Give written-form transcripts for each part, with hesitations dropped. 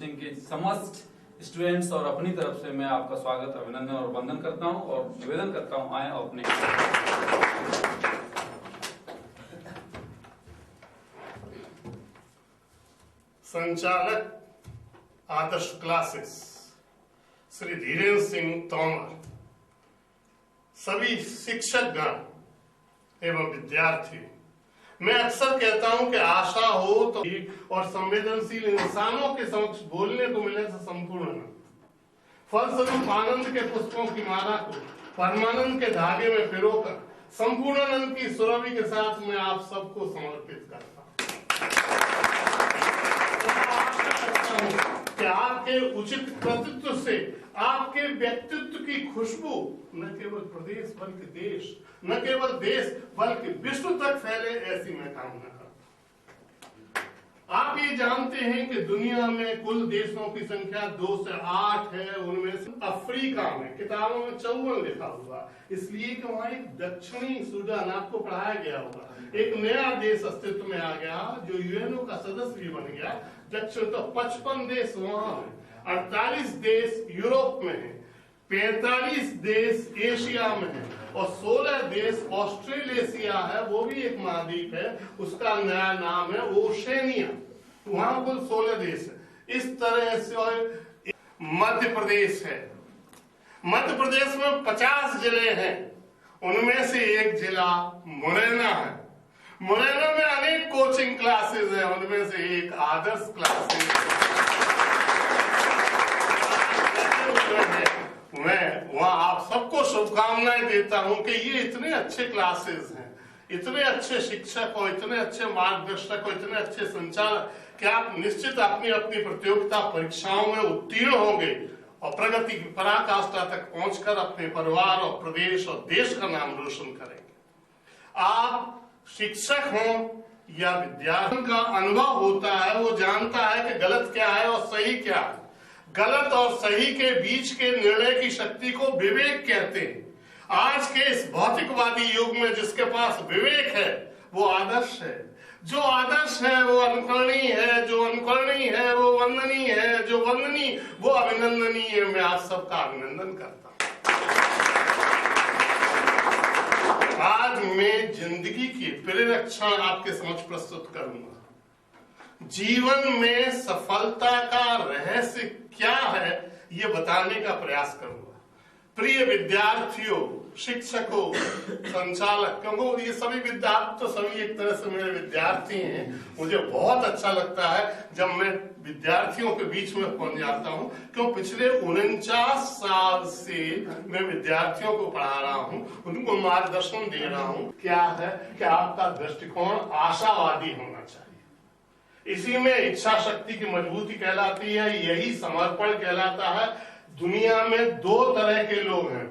जिनके समस्त स्टूडेंट्स और अपनी तरफ से मैं आपका स्वागत, अभिनंदन और वंदन करता हूं और निवेदन करता हूं, आए और अपने संचालक आदर्श क्लासेस श्री धीरेन्द्र सिंह तोमर, सभी शिक्षकगण एवं विद्यार्थी, मैं अक्सर कहता हूं कि आशा हो तो और संवेदनशील इंसानों के समक्ष बोलने को मिले तो संपूर्ण आनंद। फलस्वरूप आनंद के पुष्पों की माला को परमानंद के धागे में पिरोकर संपूर्ण आनंद की सुरभि के साथ मैं आप सबको समर्पित करता हूं कि आपके उचित कृतित्व से आपके व्यक्तित्व की खुशबू न केवल प्रदेश बल्कि देश, न केवल देश बल्कि विश्व तक फैले, ऐसी मैं कामना करता हूं। आप ये जानते हैं कि दुनिया में कुल देशों की संख्या 2 से 8 है। उनमें से अफ्रीका में किताबों में 54 लिखा हुआ, इसलिए कि वहां एक दक्षिणी सूडान, आपको पढ़ाया गया होगा, एक नया देश अस्तित्व में आ गया जो यूएनओ का सदस्य भी बन गया। दक्षिण तो 55 देश वहां है, 48 देश यूरोप में है, 45 देश एशिया में है और 16 देश ऑस्ट्रेलेशिया है, वो भी एक महाद्वीप है, उसका नया नाम है ओशेनिया। वहां कुल 16 देश है। इस तरह से मध्य प्रदेश है। मध्य प्रदेश में 50 जिले हैं, उनमें से एक जिला मुरैना है। मुरैना में अनेक कोचिंग क्लासेस हैं, उनमें से एक आदर्श क्लासेस है। मैं वहां आप सबको शुभकामनाएं देता हूं कि ये इतने अच्छे क्लासेस हैं, इतने अच्छे शिक्षक और इतने अच्छे मार्गदर्शक और इतने अच्छे संचालक कि आप निश्चित अपनी अपनी प्रतियोगिता परीक्षाओं में उत्तीर्ण होंगे और प्रगति की पराकाष्ठा तक पहुंचकर अपने परिवार और प्रदेश और देश का नाम रोशन करेंगे। आप शिक्षक हो या विद्यार्थी का अनुभव होता है, वो जानता है कि गलत क्या है और सही क्या है। गलत और सही के बीच के निर्णय की शक्ति को विवेक कहते हैं। आज के इस भौतिकवादी युग में जिसके पास विवेक है वो आदर्श है, जो आदर्श है वो अनुकरणीय है, जो अनुकरणीय है वो वंदनीय है, जो वंदनीय वो अभिनंदनीय है। मैं आप सबका अभिनंदन करता हूं। आज मैं जिंदगी की परिरक्षण आपके समक्ष प्रस्तुत करूंगा। जीवन में सफलता का रहस्य क्या है ये बताने का प्रयास करूंगा। प्रिय विद्यार्थियों, शिक्षकों, संचालक, क्योंकि ये सभी विद्यार्थी तो सभी एक तरह से मेरे विद्यार्थी हैं। मुझे बहुत अच्छा लगता है जब मैं विद्यार्थियों के बीच में पहुंच जाता हूं, क्यों पिछले 49 साल से मैं विद्यार्थियों को पढ़ा रहा हूं, उनको मार्गदर्शन दे रहा हूं। क्या है कि आपका दृष्टिकोण आशावादी होना चाहिए। इसी में इच्छा शक्ति की मजबूती कहलाती है, यही समर्पण कहलाता है। दुनिया में 2 तरह के लोग हैं,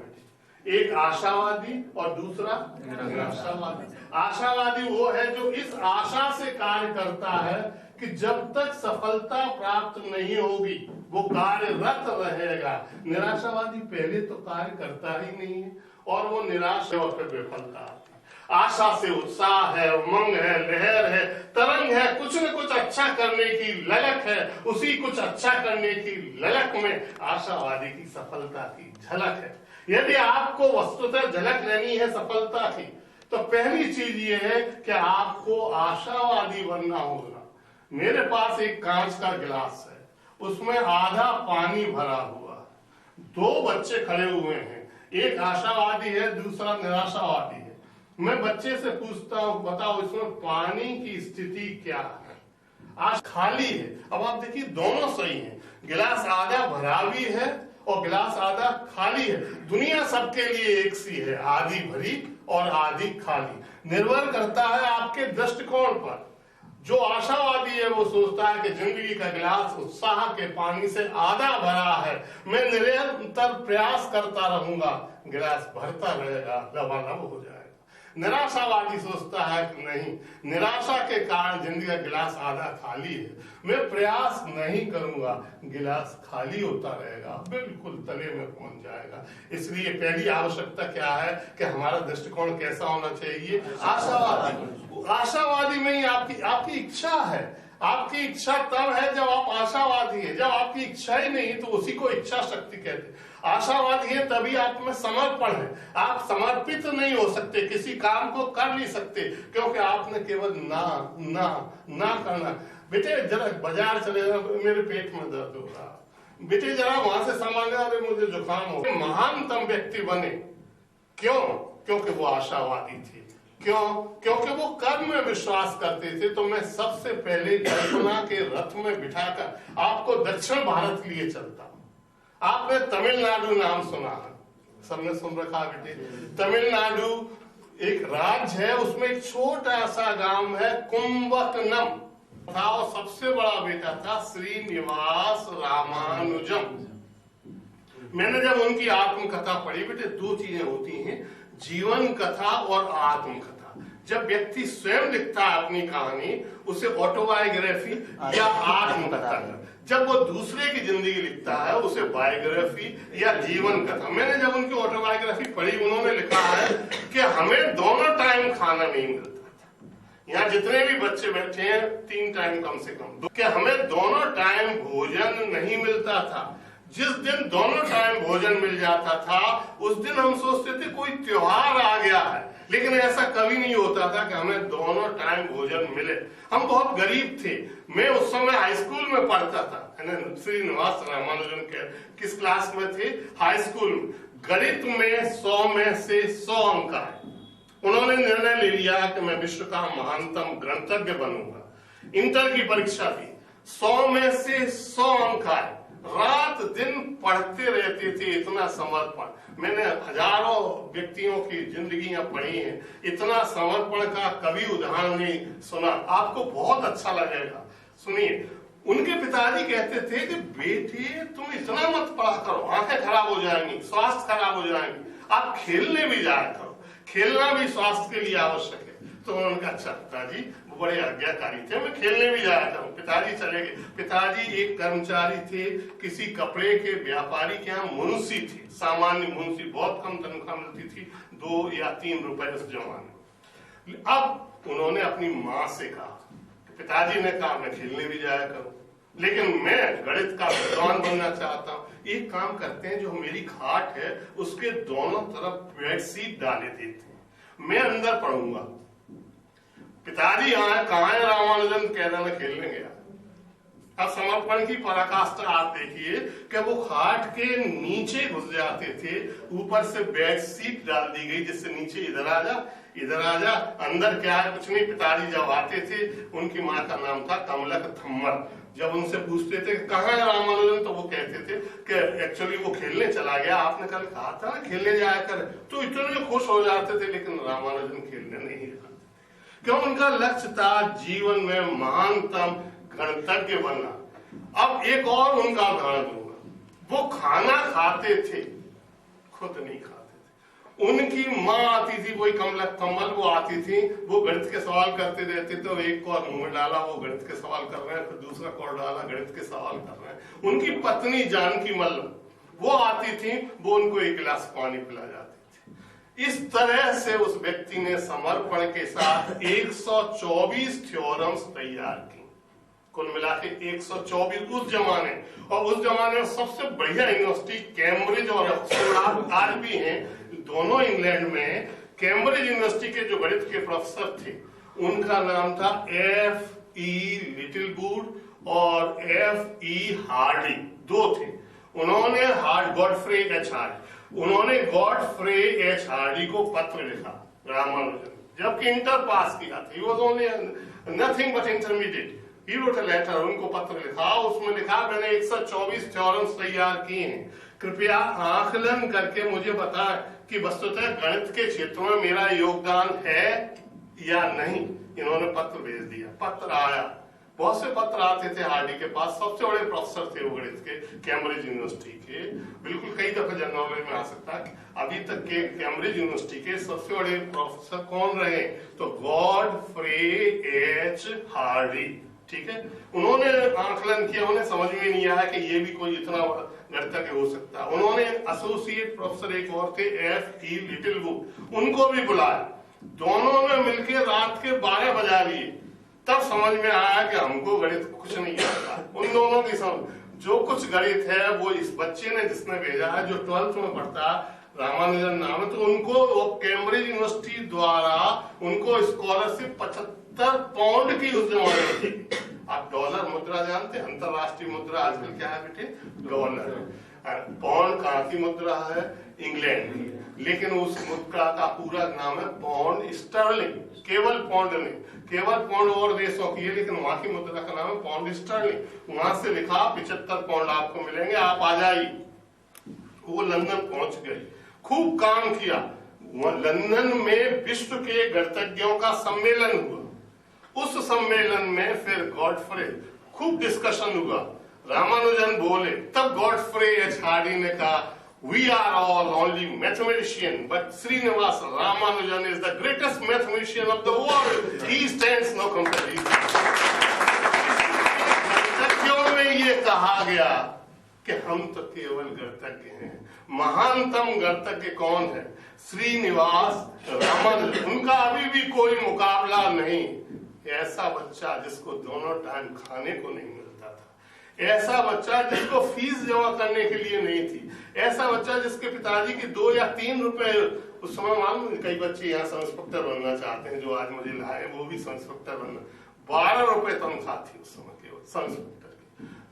एक आशावादी और दूसरा निराशावादी। आशावादी वो है जो इस आशा से कार्य करता है कि जब तक सफलता प्राप्त नहीं होगी वो कार्यरत रहेगा। निराशावादी पहले तो कार्य करता ही नहीं है और वो निराश है और फिर विफलता आती है। आशा से उत्साह है, उमंग है, लहर है, तरंग है, कुछ न कुछ अच्छा करने की ललक है। उसी कुछ अच्छा करने की ललक में आशावादी की सफलता की झलक है। यदि आपको वस्तुतः झलक लेनी है सफलता की, तो पहली चीज ये है कि आपको आशावादी बनना होगा। मेरे पास एक कांच का गिलास है, उसमें आधा पानी भरा हुआ, 2 बच्चे खड़े हुए हैं, एक आशावादी है, दूसरा निराशावादी है। मैं बच्चे से पूछता हूं, बताओ इसमें पानी की स्थिति क्या है? आज खाली है। अब आप देखिए दोनों सही हैं, गिलास आधा भरा भी है और गिलास आधा खाली है। दुनिया सबके लिए एक सी है, आधी भरी और आधी खाली। निर्भर करता है आपके दृष्टिकोण पर। जो आशावादी है वो सोचता है कि जिंदगी का गिलास उत्साह के पानी से आधा भरा है, मैं निरंतर प्रयास करता रहूंगा, गिलास भरता रहेगा, लबालब हो जाएगा। निराशावादी सोचता है कि नहीं, निराशा के कारण जिंदगी का गिलास आधा खाली है, मैं प्रयास नहीं करूंगा, गिलास खाली होता रहेगा, बिल्कुल तले में पहुंच जाएगा। इसलिए पहली आवश्यकता क्या है कि हमारा दृष्टिकोण कैसा होना चाहिए? आशावादी। आशावादी में ही आपकी इच्छा है, आपकी इच्छा तब है जब आप आशावादी है। जब आपकी इच्छा ही नहीं तो उसी को इच्छा शक्ति कहते हैं। आशावादी है तभी आप में समर्पण है। आप समर्पित नहीं हो सकते, किसी काम को कर नहीं सकते, क्योंकि आपने केवल ना ना ना करना। बेटे जरा बाजार चले जाओ, मेरे पेट में दर्द हो रहा, बेटे जरा वहां से सामान, अरे मुझे जुकाम हो। महानतम व्यक्ति बने, क्यों? क्योंकि वो आशावादी थे। क्यों? क्योंकि वो कर्म में विश्वास करते थे। तो मैं सबसे पहले कल्पना के रथ में बिठाकर आपको दक्षिण भारत लिए चलता हूं। आपने तमिलनाडु नाम सुना है, सबने सुन रखा बेटे। तमिलनाडु एक राज्य है, उसमें एक छोटा सा गांव है कुंभकनम था, और सबसे बड़ा बेटा था श्रीनिवास रामानुजम। मैंने जब उनकी आत्मकथा पढ़ी, बेटे दो चीजें होती हैं, जीवन कथा और आत्मकथा। जब व्यक्ति स्वयं लिखता है अपनी कहानी, उसे ऑटोबायोग्राफी या आत्मकथा। जब वो दूसरे की जिंदगी लिखता है, उसे बायोग्राफी या जीवन कथा। मैंने जब उनकी ऑटोबायोग्राफी पढ़ी, उन्होंने लिखा है कि हमें दोनों टाइम खाना नहीं मिलता था। यहाँ जितने भी बच्चे बैठे हैं, 3 टाइम कम से कम, कि हमें दोनों टाइम भोजन नहीं मिलता था। जिस दिन दोनों टाइम भोजन मिल जाता था, उस दिन हम सोचते थे कोई त्योहार आ गया है, लेकिन ऐसा कभी नहीं होता था कि हमें दोनों टाइम भोजन मिले। हम बहुत गरीब थे। मैं उस समय हाई स्कूल में पढ़ता था, श्रीनिवास रामानुजन के किस क्लास में थे? हाई स्कूल में। गणित में 100 में से 100 अंक आए। उन्होंने निर्णय ले लिया कि मैं विश्व का महानतम गणितज्ञ बनूंगा। इंटर की परीक्षा दी, 100 में से 100 अंक आए। रात दिन पढ़ते रहते थे, इतना समर्पण। मैंने हजारों व्यक्तियों की जिंदगियां पढ़ी हैं, इतना समर्पण का कभी उदाहरण नहीं सुना। आपको बहुत अच्छा लगेगा, सुनिए। उनके पिताजी कहते थे कि बेटे तुम इतना मत पढ़ा करो, आंखें खराब हो जाएंगी, स्वास्थ्य खराब हो जाएंगी, आप खेलने भी जाया करो, खेलना भी स्वास्थ्य के लिए आवश्यक है। तो उन्होंने कहा अच्छा पिताजी, वो बड़े आज्ञाकारी थे, मैं खेलने भी जाया करूं। पिताजी चले गए। पिताजी एक कर्मचारी थे, किसी कपड़े के व्यापारी के यहाँ मुंशी थे, सामान्य मुंशी, बहुत कम तनख्वाह मिलती थी, 2 या 3 रुपए उस जमाने में। अब उन्होंने अपनी माँ से कहा, पिताजी ने कहा मैं खेलने भी जाया करूं, लेकिन मैं गणित का विद्वान बनना चाहता हूं। एक काम करते हैं, जो मेरी खाट है उसके दोनों तरफ बेडशीट डाले देते हैं, मैं अंदर पढ़ूंगा। पिताजी आए, कहाँ है रामानुजन? कह रहा मैं खेलने गया। अब समर्पण की पराकाष्ठा आप देखिए कि वो खाट के नीचे घुस जाते थे, ऊपर से बेडशीट डाल दी गई, जिससे नीचे इधर आ जा, इधर आ जा, अंदर क्या है कुछ नहीं। पिताजी जब आते थे, उनकी माँ का नाम था कमलक थम्मर। जब उनसे पूछते थे कहाँ है रामानुजन, तो वो कहते थे कि एक्चुअली वो खेलने चला गया, आपने कल कहा था ना खेलने जाया कर। तो इतने खुश हो जाते थे, लेकिन रामानुजन खेलने नहीं जाते। क्यों? उनका लक्ष्य था जीवन में महानतम गणितज्ञ बनना। अब एक और उनका उदाहरण दूंगा। वो खाना खाते थे, खुद नहीं खाते थे। उनकी माँ आती थी, वही कमलक थम्मर, वो आती थी, वो गणित के सवाल करते रहते थे। तो एक को मुंह में डाला, वो गणित के सवाल कर रहे हैं, फिर दूसरा को डाला, गणित के सवाल कर रहे हैं। उनकी पत्नी जानकी मल्ल वो आती थी, वो उनको एक गिलास पानी पिला जाती। इस तरह से उस व्यक्ति ने समर्पण के साथ 124 थ्योरम्स तैयार की, कुल मिला के 124 उस जमाने। और उस जमाने में सबसे बढ़िया यूनिवर्सिटी कैम्ब्रिज और ऑक्सफोर्ड आज भी हैं, दोनों इंग्लैंड में। कैम्ब्रिज यूनिवर्सिटी के जो गणित के प्रोफेसर थे, उनका नाम था F.E. लिटिलवुड और F.E. हार्डी, 2 थे। उन्होंने गॉडफ्रे एच हार्डी, उन्होंने गॉडफ्रे एच हार्डी को पत्र लिखा रामानुजन, जबकि इंटर पास किया था, he was only nothing but intermediate. He wrote a letter, उनको पत्र लिखा, उसमें लिखा मैंने 124 थ्योरम्स तैयार किए हैं, कृपया आकलन करके मुझे बताएं कि वस्तुतः गणित के क्षेत्र में मेरा योगदान है या नहीं। इन्होंने पत्र भेज दिया, पत्र आया, बहुत से पत्र आते थे हार्डी के पास। सबसे बड़े प्रोफेसर थे वो गणित के, कैम्ब्रिज यूनिवर्सिटी के। बिल्कुल कई दफे जनरल नॉलेज में आ सकता है, अभी तक के कैम्ब्रिज यूनिवर्सिटी के सबसे बड़े प्रोफेसर कौन रहे? तो गॉडफ्रे एच हार्डी, ठीक है। उन्होंने आकलन किया, उन्हें समझ में नहीं आया कि ये भी कोई इतना गणितज्ञ हो सकता है। उन्होंने एसोसिएट प्रोफेसर एक और थे F.E. लिटिलवुड, उनको भी बुलाया। दोनों ने मिलकर रात के 12 बजा लिए, तब समझ में आया कि हमको गणित कुछ नहीं आता। उन दोनों की समझ, जो कुछ गणित है वो इस बच्चे ने जिसने भेजा है, जो 12th में पढ़ता रामानुजन नाम है, तो उनको वो कैम्ब्रिज यूनिवर्सिटी द्वारा उनको स्कॉलरशिप 75 पाउंड की उस जमाने में थी। आप डॉलर मुद्रा जानते हैं, अंतरराष्ट्रीय मुद्रा आजकल क्या है बेटे? डॉलर। पाउंड कहाँ की मुद्रा है? इंग्लैंड की। लेकिन उस मुद्रा का पूरा नाम है पाउंड स्टर्लिंग। केवल पाउंड नहीं, केवल पाउंड और देशों की है, लेकिन वहां की मुद्रा का नाम है पाउंड स्टर्लिंग। वहां से लिखा 75 पाउंड आपको मिलेंगे, आप आ जाइए। वो लंदन पहुंच गई, खूब काम किया। लंदन में विश्व के गणितज्ञों का सम्मेलन हुआ। उस सम्मेलन में फिर गॉडफ्रे, खूब डिस्कशन हुआ। रामानुजन बोले, तब गॉडफ्रे एच हार्डी ने कहा, we are all only mathematician, but Srinivas Ramanujan is the greatest mathematician of the world. He stands no comparison. गणितज्ञों में ये कहा गया कि हम तो केवल गणितज्ञ हैं। महानतम गणितज्ञ कौन है? श्रीनिवास रामानुजन। उनका अभी भी कोई मुकाबला नहीं। ऐसा बच्चा जिसको दोनों टाइम खाने को नहीं मिलता था, ऐसा बच्चा जिसको फीस जमा करने के लिए नहीं थी, ऐसा बच्चा जिसके पिताजी की 2 या 3 रुपए, उस समय मालूम कई बच्चे यहाँ सब इंस्पेक्टर बनना चाहते हैं, जो आज मुझे लाए वो भी सब इंस्पेक्टर बनना। 12 रुपए तनख्वाह थी उस समय केवल सब इंस्पेक्टर की,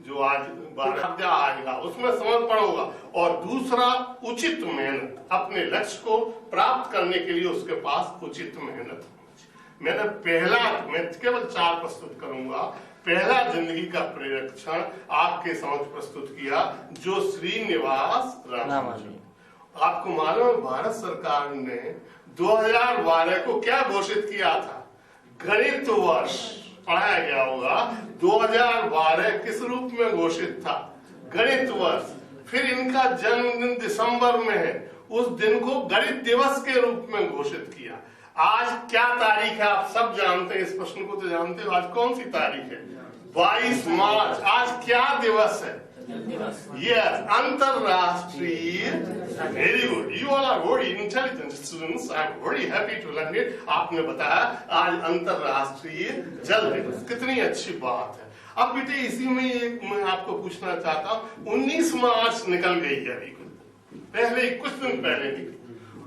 जो आज 12 आएगा उसमें समर्पण होगा। और दूसरा, उचित मेहनत, अपने लक्ष्य को प्राप्त करने के लिए उसके पास उचित मेहनत होनी। मैं केवल 4 प्रस्तुत करूंगा। पहला जिंदगी का प्रेरक क्षण आपके समक्ष प्रस्तुत किया, जो श्रीनिवास रामानुजन। आपको मालूम है भारत सरकार ने 2012 को क्या घोषित किया था? गणित वर्ष। पढ़ाया गया होगा 2012 किस रूप में घोषित था? गणित वर्ष। फिर इनका जन्मदिन दिसंबर में है, उस दिन को गणित दिवस के रूप में घोषित किया। आज क्या तारीख है? आप सब जानते हैं, इस प्रश्न को तो जानते हो। आज कौन सी तारीख है? 22 मार्च। आज क्या दिवस है? यस, अंतरराष्ट्रीय। Very good, you all are very intelligent students, I am very happy to learn it. आपने बताया आज अंतरराष्ट्रीय जल दिवस, कितनी अच्छी बात है। अब बेटे इसी में एक मैं आपको पूछना चाहता हूँ, 19 मार्च निकल गई है अभी, पहले कुछ दिन पहले निकली।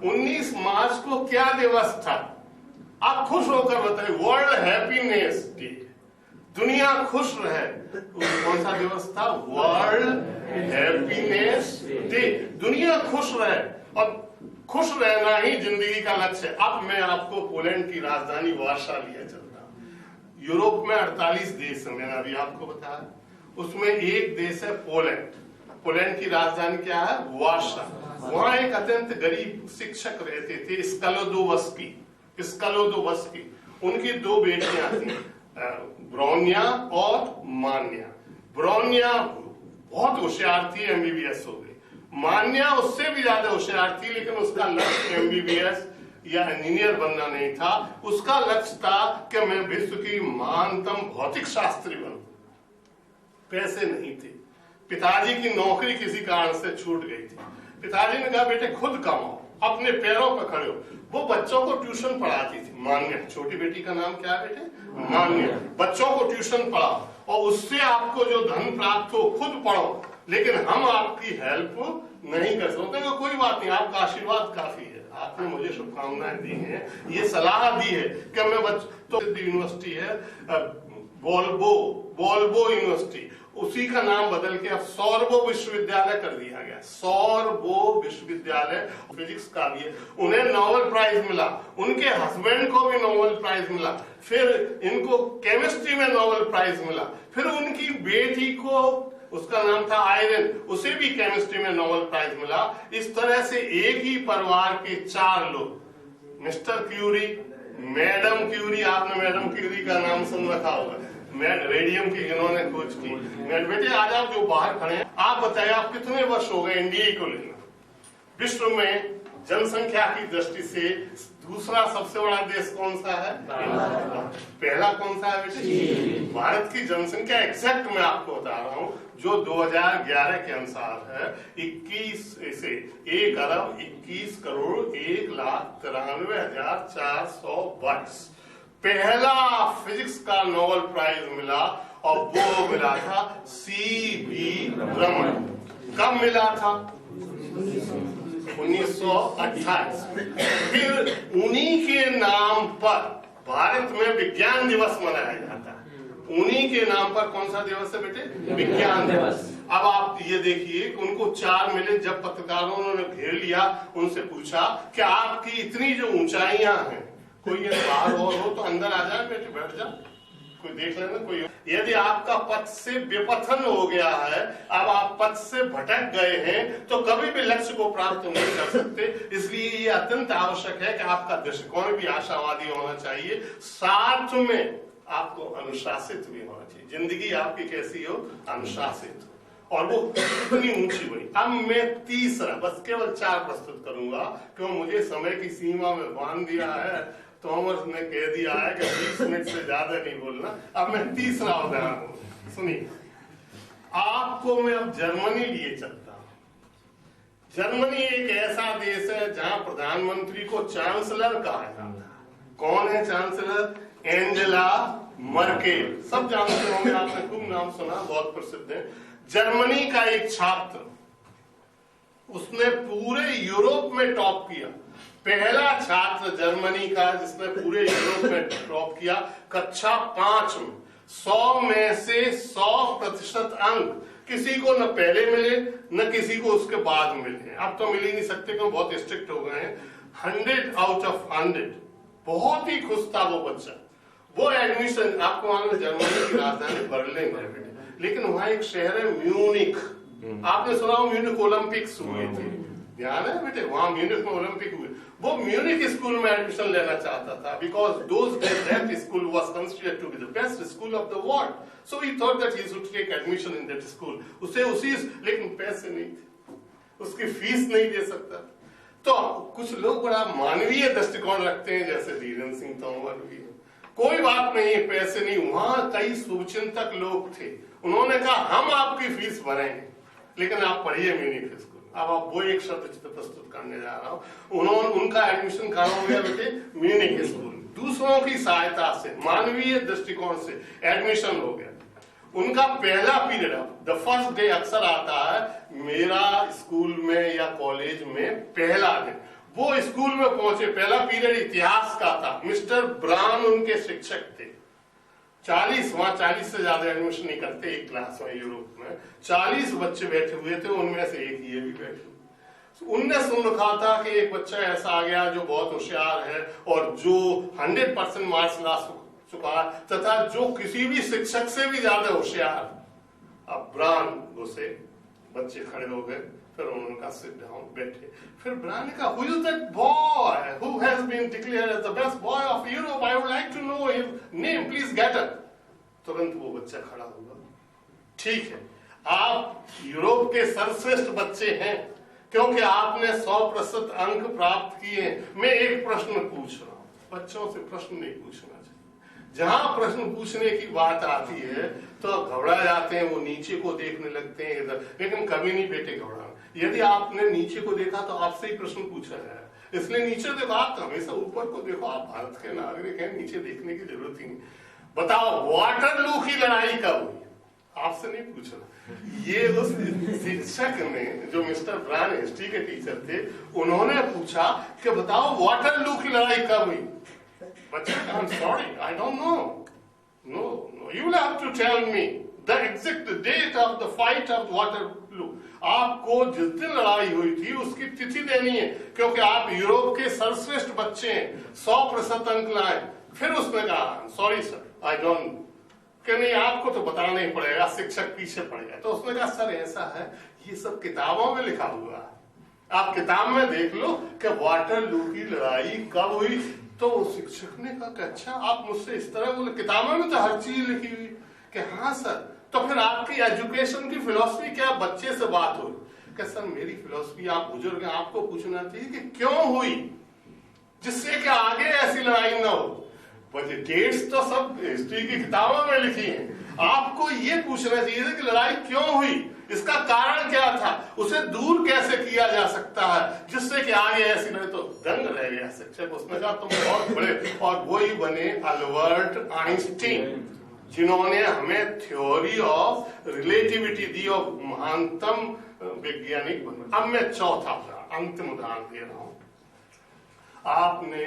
19 मार्च को क्या दिवस था? आप खुश होकर बताइए। वर्ल्ड हैप्पीनेस डे, दुनिया खुश रहे। कौन सा दिवस था? World happiness day. दुनिया खुश रहे, और खुश रहना ही जिंदगी का लक्ष्य है। अब मैं आपको पोलैंड की राजधानी वार्सा लिए चलता हूँ। यूरोप में 48 देश है, मैंने अभी आपको बताया, उसमें एक देश है पोलैंड। पोलैंड की राजधानी क्या है? वार्सा। वहां एक अत्यंत गरीब शिक्षक रहते थे, स्कलोदोवस्की। उनकी 2 बेटियां थी, ब्रोनिया और मान्या। ब्रोनिया बहुत होशियार थी, एमबीबीएस हो गई। मान्या उससे भी ज्यादा होशियार थी, लेकिन उसका लक्ष्य एमबीबीएस या इंजीनियर बनना नहीं था। उसका लक्ष्य था कि मैं विश्व की महानतम भौतिक शास्त्री बनूं। पैसे नहीं थे, पिताजी की नौकरी किसी कारण से छूट गई थी। पिताजी ने कहा, बेटे खुद कमाओ, अपने पैरों पर खड़े हो। वो बच्चों को ट्यूशन पढ़ाती थी। मान्या, छोटी बेटी का नाम क्या है बेटे? मान्या। बच्चों को ट्यूशन पढ़ाओ और उससे आपको जो धन प्राप्त हो खुद पढ़ो, लेकिन हम आपकी हेल्प नहीं कर सकते। तो कोई बात नहीं, आपका आशीर्वाद काफी है। आपने मुझे शुभकामनाएं दी हैं, ये सलाह दी है कि मैं तो यूनिवर्सिटी है बोल्बो यूनिवर्सिटी, उसी का नाम बदल के अब सौरबो विश्वविद्यालय कर दिया गया। सौरबो विश्वविद्यालय फिजिक्स का भी है। उन्हें नोबेल प्राइज मिला, उनके हस्बैंड को भी नोबेल प्राइज मिला, फिर इनको केमिस्ट्री में नोबेल प्राइज मिला, फिर उनकी बेटी को, उसका नाम था आयरन, उसे भी केमिस्ट्री में नोबेल प्राइज मिला। इस तरह से एक ही परिवार के 4 लोग, मिस्टर क्यूरी, मैडम क्यूरी, आपने मैडम क्यूरी का नाम सुन रखा होगा, रेडियम की इन्होंने खोज की। बेटे आज आप जो बाहर खड़े हैं, आप बताइए आप कितने वर्ष हो गए इंडिया को लेना? विश्व में जनसंख्या की दृष्टि से दूसरा सबसे बड़ा देश कौन सा है? पहला कौन सा है बेटे? भारत की जनसंख्या एग्जैक्ट मैं आपको बता रहा हूँ, जो 2011 के अनुसार है 1 अरब 21 करोड़ 1,93,422। पहला फिजिक्स का नोबेल प्राइज मिला और वो मिला था C.V. रमन। कब मिला था? 1928। फिर उन्हीं के नाम पर भारत में विज्ञान दिवस मनाया जाता है। उन्हीं के नाम पर कौन सा दिवस है बेटे? विज्ञान दिवस। अब आप ये देखिए कि उनको 4 मिले। जब पत्रकारों ने घेर लिया, उनसे पूछा कि आपकी इतनी जो ऊंचाइयां हैं, कोई ये बाहर और हो तो अंदर आ जाए बेटे, बैठ जा, कोई देख लेना कोई। यदि आपका पथ से विपथन हो गया है, अब आप पथ से भटक गए हैं, तो कभी भी लक्ष्य को प्राप्त नहीं कर सकते। इसलिए ये अत्यंत आवश्यक है कि आपका दृष्टिकोण भी आशावादी होना चाहिए, साथ में आपको अनुशासित भी होना चाहिए। जिंदगी आपकी कैसी हो? अनुशासित हो, और वो इतनी ऊंची हुई। अब मैं तीसरा, बस केवल 4 प्रस्तुत करूंगा, क्यों मुझे समय की सीमा में बांध दिया है। थॉमस ने कह दिया है कि 20 मिनट से ज्यादा नहीं बोलना। अब मैं तीसरा उदाहरण सुनिए। आपको मैं अब जर्मनी लिए चलता हूं। जर्मनी एक ऐसा देश है जहां प्रधानमंत्री को चांसलर कहा जाता है। कौन है चांसलर? Angela Merkel. सब जानते होंगे, आपने खूब नाम सुना, बहुत प्रसिद्ध है। जर्मनी का एक छात्र, उसने पूरे यूरोप में टॉप किया। पहला छात्र जर्मनी का जिसने पूरे यूरोप में टॉप किया, कक्षा 5 में 100 में से 100% अंक किसी को न पहले मिले न किसी को उसके बाद मिले। अब तो मिल ही नहीं सकते क्योंकि बहुत स्ट्रिक्ट हो गए हैं। 100 आउट ऑफ 100। बहुत ही खुश था वो बच्चा। वो एडमिशन, आपको मालूम है जर्मनी की राजधानी बर्लिन है बेटे, लेकिन वहां एक शहर है म्यूनिख। आपने सुना हो म्यूनिख ओलंपिक्स हुए थे, ध्यान है बेटे? वहां म्यूनिख में ओलंपिक हुए। वो म्यूनिख स्कूल में एडमिशन लेना चाहता था, because those days that school was considered to be the best school of the world, so he thought that he should take admission in that school. उसे उसी, लेकिन पैसे नहीं थे, उसकी फीस नहीं दे सकता। तो कुछ लोग बड़ा मानवीय दृष्टिकोण रखते हैं, जैसे धीरेन्द्र सिंह तोमर भी। कोई बात नहीं, पैसे नहीं। वहां कई शुभचिंतक लोग थे, उन्होंने कहा हम आपकी फीस भरेंगे, लेकिन आप पढ़िए म्यूनिख स्कूल। अब आप वो एक शब्द चित्र प्रस्तुत करने जा रहा हूं। उनका एडमिशन कहाँ हो गया बेटे? Munich school. दूसरों की सहायता से, मानवीय दृष्टिकोण से एडमिशन हो गया। उनका पहला पीरियड, द फर्स्ट डे अक्सर आता है मेरा स्कूल में या कॉलेज में पहला दिन। वो स्कूल में पहुंचे, पहला पीरियड इतिहास का था। मिस्टर ब्राउन उनके शिक्षक थे। 40, वहां 40 से ज्यादा एडमिशन नहीं करते एक क्लास में यूरोप में। 40 बच्चे बैठे हुए थे, उनमें से एक ये भी बैठे। उनने सुन रखा था कि एक बच्चा ऐसा आ गया जो बहुत होशियार है और जो 100% मार्क्स ला चुका है, तथा जो किसी भी शिक्षक से भी ज्यादा होशियार। अब ब्राउन घुसे, बच्चे खड़े हो गए, फिर उन्होंने कहा सिट डाउन, बैठे। फिर ब्राउन ने कहा who is that boy who has been declared as the best boy of Europe, I would like to know his name, please get up. तुरंत वो बच्चा खड़ा हुआ। ठीक है, आप यूरोप के सर्वश्रेष्ठ बच्चे हैं क्योंकि आपने 100% अंक प्राप्त किए। मैं एक प्रश्न पूछ रहा हूं, बच्चों से प्रश्न नहीं पूछना चाहिए। जहां प्रश्न पूछने की बात आती है तो घबरा जाते हैं, वो नीचे को देखने लगते हैं इधर, लेकिन कभी नहीं बेटे घबरा। यदि आपने नीचे को देखा तो आपसे ही प्रश्न पूछा जाए, इसलिए नीचे देखो। आप तो हमेशा ऊपर को देखो, आप भारत के नागरिक हैं, नीचे देखने की जरूरत ही नहीं। बताओ वाटरलू की लड़ाई कब हुई? आपसे नहीं पूछना। ये उस शिक्षक ने, जो मिस्टर ब्राउन हिस्ट्री के टीचर थे, उन्होंने पूछा कि बताओ वाटरलू की लड़ाई कब हुई? बच्चे, I'm sorry, I don't know. No, you will have to tell me the exact date of the fight of Waterloo. आपको जिस दिन लड़ाई हुई थी उसकी तिथि देनी है, क्योंकि आप यूरोप के सर्वश्रेष्ठ बच्चे हैं, 100% अंक लाए। फिर उसने कहा सॉरी सर, आई डोंट, कि नहीं आपको तो बताना ही पड़ेगा, शिक्षक पीछे पड़ गया। तो उसने कहा सर ऐसा है, ये सब किताबों में लिखा हुआ है, आप किताब में देख लो कि वाटरलू की लड़ाई कब हुई। तो शिक्षक ने कहा कि अच्छा आप मुझसे इस तरह बोले, किताबों में तो हर चीज लिखी हुई। कि हाँ सर, तो फिर आपकी एजुकेशन की फिलॉसफी क्या? बच्चे से बात हुई कि सर मेरी फिलॉसफी, आप बुजुर्ग हैं, आपको पूछना चाहिए कि क्यों हुई, जिससे कि आगे ऐसी लड़ाई ना हो। डेट्स तो सब हिस्ट्री की किताबों में लिखी हैं, आपको ये पूछना चाहिए कि लड़ाई क्यों हुई, इसका कारण क्या था। उसे दूर कैसे किया जा सकता है जिससे कि आगे ऐसी रहे। तो दंग रह गया शिक्षक, उसने कहा तुम बहुत बड़े, और वही बने अल्बर्ट आइंस्टीन, जिन्होंने हमें थ्योरी ऑफ रिलेटिविटी दी और महानतम वैज्ञानिक बने। अब मैं चौथा अंतिम उदाहरण दे रहा हूं। आपने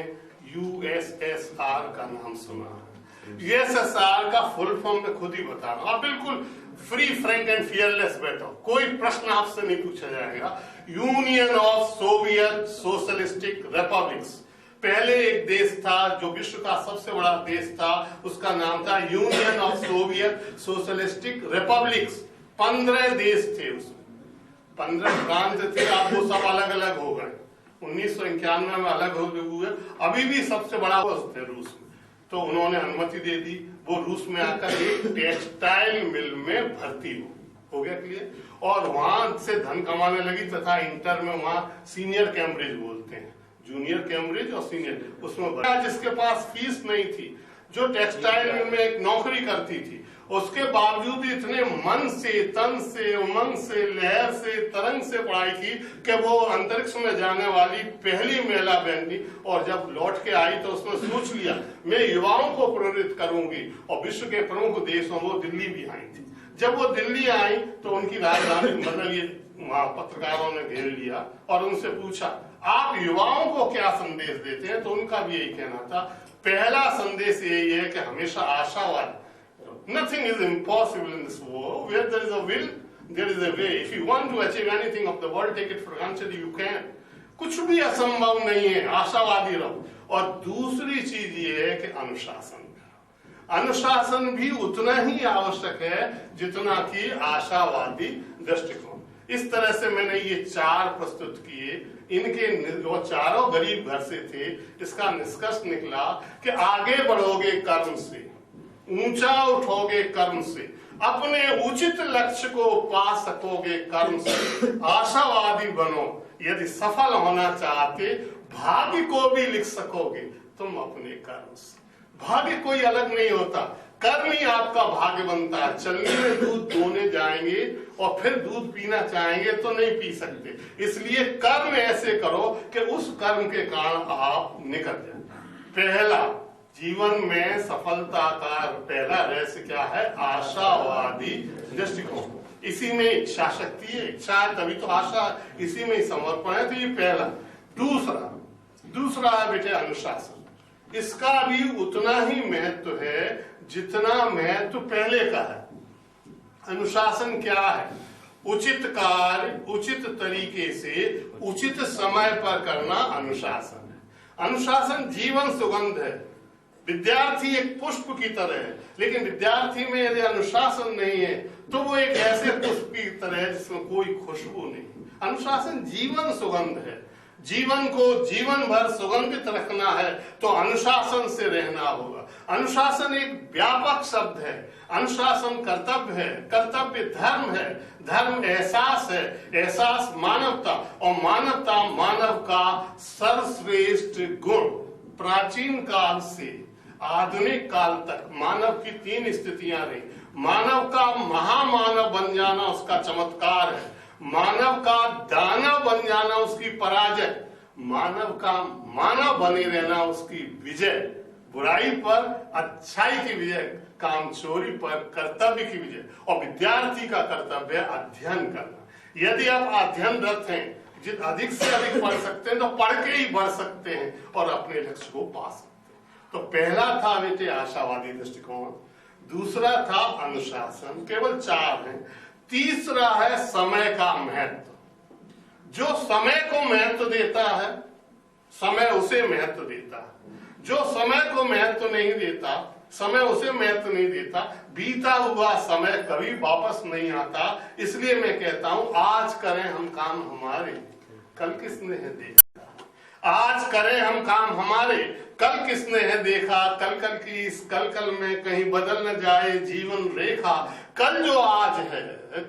यूएसएसआर का नाम सुना है। यूएसएसआर का फुल फॉर्म में खुद ही बता रहा हूं, आप बिल्कुल फ्री फ्रैंक एंड फियरलेस बैठो, कोई प्रश्न आपसे नहीं पूछा जाएगा। Union of Soviet socialistic republics, पहले एक देश था जो विश्व का सबसे बड़ा देश था, उसका नाम था union of Soviet socialistic republics. 15 देश थे उसमें, 15 प्रांत थे। अब वो सब अलग अलग हो गए, 1991 में अलग हो हुए। अभी भी सबसे बड़ा थे रूस में, तो उन्होंने अनुमति दे दी वो रूस में आकर एक टेक्सटाइल मिल में भर्ती हो गया क्लियर, और वहां से धन कमाने लगी। तथा इंटर में वहां सीनियर कैम्ब्रिज बोलते हैं, जूनियर कैम्ब्रिज और सीनियर, उसमें जिसके पास फीस नहीं थी, जो टेक्सटाइल मिल में एक नौकरी करती थी, उसके बावजूद इतने मन से, तन से, उमंग से, लहर से, तरंग से पढ़ाई की कि वो अंतरिक्ष में जाने वाली पहली महिला बन गई। और जब लौट के आई तो उसने सोच लिया मैं युवाओं को प्रेरित करूंगी, और विश्व के प्रमुख देशों, वो दिल्ली भी आई थी। जब वो दिल्ली आई तो उनकी राजधानी मतलब ये पत्रकारों ने घेर लिया और उनसे पूछा आप युवाओं को क्या संदेश देते हैं। तो उनका भी यही कहना था, पहला संदेश यही है कि हमेशा आशावाद, nothing is impossible in this world. Where there is a will, there is a way. If you want to achieve anything of the world, take it for granted you can. कुछ भी असंभव नहीं है, आशावादी रहो। और दूसरी चीज ये है कि अनुशासन, अनुशासन भी उतना ही आवश्यक है जितना कि आशावादी दृष्टिकोण। इस तरह से मैंने ये 4 प्रस्तुत किए, इनके वो चारों गरीब घर से थे। इसका निष्कर्ष निकला कि आगे बढ़ोगे कर्म से, ऊंचा उठोगे कर्म से, अपने उचित लक्ष्य को पा सकोगे कर्म से, आशावादी बनो। यदि सफल होना चाहते भाग्य को भी लिख सकोगे तुम अपने कर्म से। भाग्य कोई अलग नहीं होता, कर्म ही आपका भाग्य बनता है। चलने में दूध दोने जाएंगे और फिर दूध पीना चाहेंगे तो नहीं पी सकते, इसलिए कर्म ऐसे करो कि उस कर्म के कारण आप निकल जाए। पहला, जीवन में सफलता का पहला रहस्य क्या है? आशावादी दृष्टिकोण। इसी में इच्छा शक्ति है, इच्छा है तभी तो आशा, इसी में ही समर्पण है। तो ये पहला। दूसरा है बेटे अनुशासन। इसका भी उतना ही महत्व है जितना महत्व पहले का है। अनुशासन क्या है? उचित कार्य उचित तरीके से उचित समय पर करना अनुशासन है। अनुशासन जीवन सुगंध है। विद्यार्थी एक पुष्प की तरह है, लेकिन विद्यार्थी में यदि अनुशासन नहीं है तो वो एक ऐसे पुष्प की तरह है जिसमें कोई खुशबू नहीं। अनुशासन जीवन सुगंध है। जीवन को जीवन भर सुगंधित रखना है तो अनुशासन से रहना होगा। अनुशासन एक व्यापक शब्द है। अनुशासन कर्तव्य है, कर्तव्य धर्म है, धर्म एहसास है, एहसास मानवता, और मानवता मानव का सर्वश्रेष्ठ गुण। प्राचीन काल से आधुनिक काल तक मानव की 3 स्थितियां रही। मानव का महामानव बन जाना उसका चमत्कार है, मानव का दानव बन जाना उसकी पराजय, मानव का मानव बने रहना उसकी विजय। बुराई पर अच्छाई की विजय, काम चोरी पर कर्तव्य की विजय। और विद्यार्थी का कर्तव्य है अध्ययन करना। यदि आप अध्ययनरत हैं, जितना अधिक से अधिक पढ़ सकते हैं तो पढ़ के ही बढ़ सकते हैं और अपने लक्ष्य को पा सकते हैं। तो पहला था बेटे आशावादी दृष्टिकोण, दूसरा था अनुशासन, केवल 4 हैं। तीसरा है समय का महत्व। जो समय को महत्व देता है, समय उसे महत्व देता है। जो समय को महत्व नहीं देता, समय उसे महत्व नहीं देता। बीता हुआ समय कभी वापस नहीं आता। इसलिए मैं कहता हूं आज करें हम काम हमारे, कल किसने है देखा। आज करें हम काम हमारे, कल किसने है देखा। कल कल की इस कल कल में कहीं बदल न जाए जीवन रेखा। कल जो आज है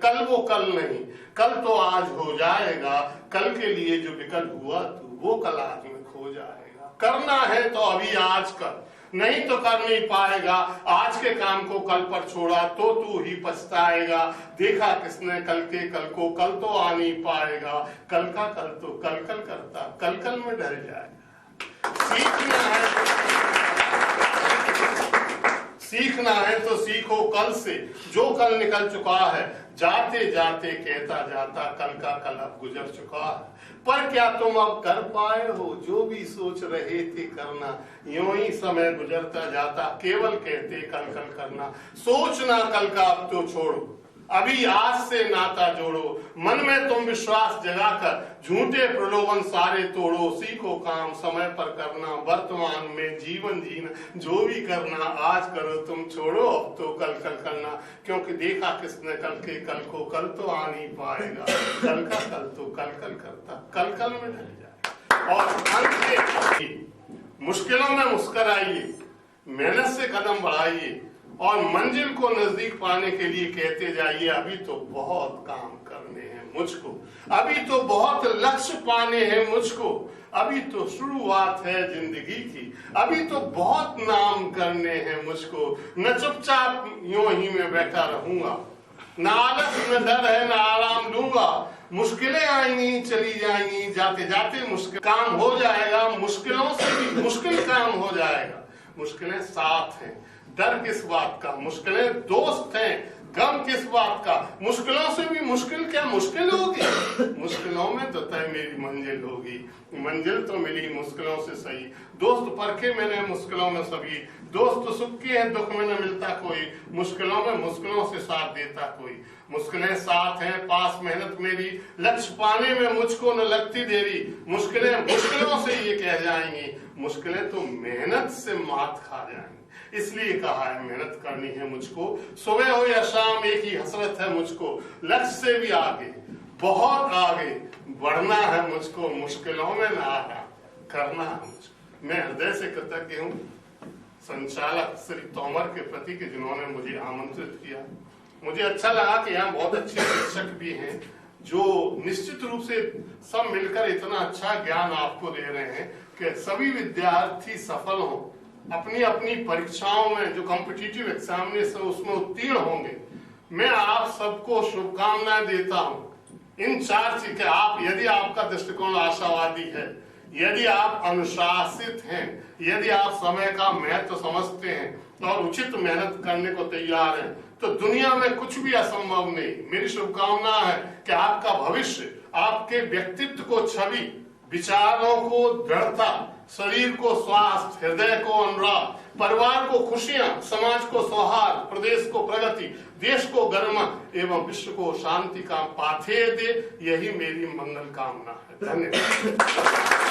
कल वो कल नहीं, कल तो आज हो जाएगा। कल के लिए जो विकल्प हुआ तो वो कल आज में खो जाएगा। करना है तो अभी आज कर, नहीं तो कर नहीं पाएगा। आज के काम को कल पर छोड़ा तो तू ही पछताएगा। देखा किसने कल के कल को, कल तो आ नहीं पाएगा। कल का कल तो कल कल करता, कल कल में डर जाएगा। सीखना है तो सीखो कल से, जो कल निकल चुका है। जाते जाते कहता जाता, कल का कल अब गुजर चुका है। पर क्या तुम अब कर पाए हो जो भी सोच रहे थे करना? यूं ही समय गुजरता जाता, केवल कहते कल कल करना। सोचना कल का अब तो छोड़ो, अभी आज से नाता जोड़ो। मन में तुम विश्वास जगाकर झूठे प्रलोभन सारे तोड़ो। सीखो काम समय पर करना, वर्तमान में जीवन जीना। जो भी करना आज करो तुम, छोड़ो अब तो कल कल करना। क्योंकि देखा किसने कल के कल को, कल तो आ नहीं पाएगा। कल का कल तो कल कल करता, कल कल में ढल जाए। और अंत में मुश्किलों में मुस्कुराइए, मेहनत से कदम बढ़ाइए और मंजिल को नजदीक पाने के लिए कहते जाइए, अभी तो बहुत काम करने हैं मुझको, अभी तो बहुत लक्ष्य पाने हैं मुझको, अभी तो शुरुआत है जिंदगी की, अभी तो बहुत नाम करने हैं मुझको। न चुपचाप यूं ही मैं बैठा रहूंगा, न आलस न डर है न आराम लूंगा। मुश्किलें आएंगी चली जाएंगी, जाते जाते मुश्किल काम हो जाएगा। मुश्किलों से भी मुश्किल काम हो जाएगा। मुश्किलें साथ हैं, डर किस बात का, मुश्किलें दोस्त हैं, गम किस बात का। मुश्किलों से भी मुश्किल क्या मुश्किल होगी, मुश्किलों में तो तय मेरी मंजिल होगी। मंजिल तो मिली मुश्किलों से सही, दोस्त परखे मैंने मुश्किलों में सभी। दोस्त सुख के हैं दुख में न मिलता कोई, मुश्किलों में मुश्किलों से साथ देता कोई। मुश्किलें साथ हैं पास मेहनत मेरी, लक्ष्य पाने में मुझको न लगती देरी। मुश्किलें मुश्किलों से ये कह जाएंगी, मुश्किलें तो मेहनत से मात खा जाएंगी। इसलिए कहा है मेहनत करनी है मुझको, सुबह हो या शाम एक ही हसरत है मुझको। लक्ष्य से भी आगे, बहुत आगे बढ़ना है मुझको, मुश्किलों में ना आना करना है मुझको। मैं हृदय से कृतज्ञ हूँ संचालक श्री तोमर के प्रति कि जिन्होंने मुझे आमंत्रित किया। मुझे अच्छा लगा कि यहाँ बहुत अच्छे शिक्षक भी हैं जो निश्चित रूप से सब मिलकर इतना अच्छा ज्ञान आपको दे रहे हैं कि सभी विद्यार्थी सफल हों, अपनी अपनी परीक्षाओं में जो कॉम्पिटिटिव एग्जामिनेशन उसमें उत्तीर्ण होंगे। मैं आप सबको शुभकामनाएं देता हूं। इन चार चीजें आप, यदि आपका दृष्टिकोण आशावादी है, यदि आप अनुशासित हैं, यदि आप समय का महत्व समझते हैं और उचित मेहनत करने को तैयार हैं, तो दुनिया में कुछ भी असंभव नहीं। मेरी शुभकामना है कि आपका भविष्य, आपके व्यक्तित्व को छवि, विचारों को दृढ़ता, शरीर को स्वास्थ्य, हृदय को अनुराग, परिवार को खुशियां, समाज को सौहार्द, प्रदेश को प्रगति, देश को गरिमा एवं विश्व को शांति का पाथेय दे। यही मेरी मंगल कामना है। धन्यवाद।